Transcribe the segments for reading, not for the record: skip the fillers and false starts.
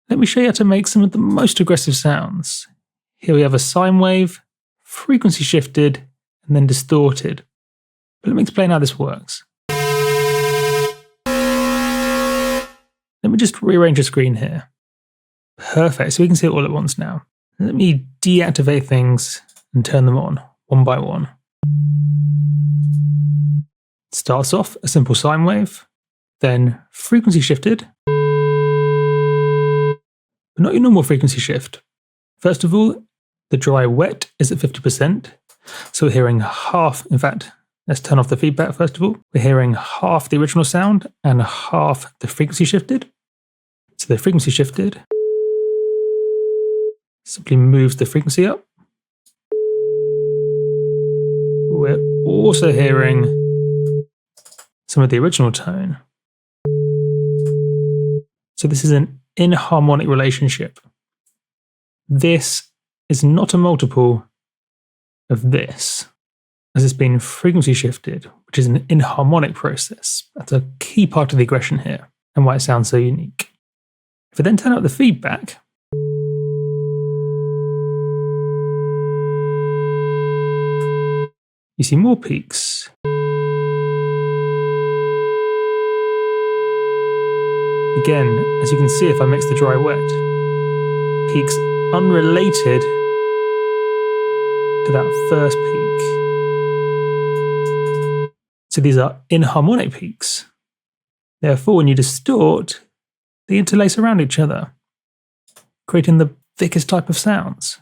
let me show you how to make some of the most aggressive sounds. Here we have a sine wave, frequency shifted, and then distorted. But let me explain how this works. Let me just rearrange the screen here. Perfect, so we can see it all at once now. Let me deactivate things and turn them on, one by one. Starts off a simple sine wave, then frequency shifted, but not your normal frequency shift. First of all, the dry wet is at 50%, so we're hearing half. In fact, let's turn off the feedback first of all. We're hearing half the original sound and half the frequency shifted. So the frequency shifted simply moves the frequency up. We're also hearing some of the original tone. So this is an inharmonic relationship. This is not a multiple of this, as it's been frequency shifted, which is an inharmonic process. That's a key part of the aggression here, and why it sounds so unique. If I then turn up the feedback, you see more peaks. Again, as you can see, if I mix the dry wet, peaks unrelated to that first peak. So these are inharmonic peaks. Therefore, when you distort, they interlace around each other, creating the thickest type of sounds.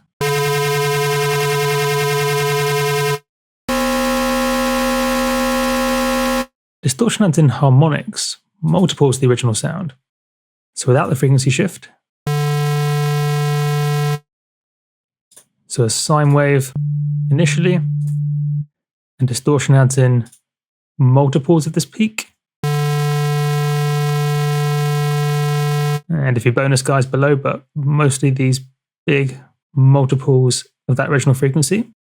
Distortion adds in harmonics, multiples the original sound. So without the frequency shift, so a sine wave initially, and distortion adds in multiples of this peak. And a few bonus guys below, but mostly these big multiples of that original frequency.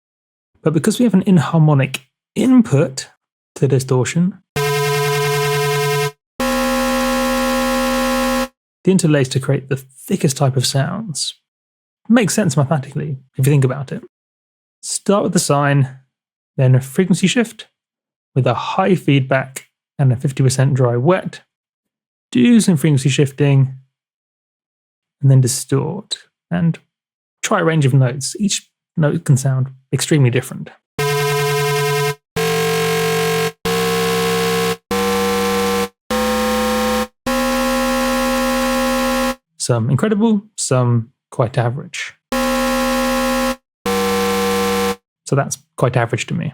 But because we have an inharmonic input to the distortion, the interlace to create the thickest type of sounds. Makes sense mathematically, if you think about it. Start with the sine, then a frequency shift with a high feedback and a 50% dry wet. Do some frequency shifting, and then distort. And try a range of notes. Each note can sound extremely different. Some incredible, some quite average. So that's quite average to me.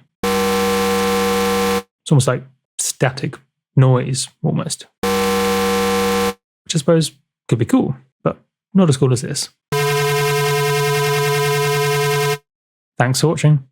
It's almost like static noise, almost. Which I suppose could be cool, but not as cool as this. Thanks for watching.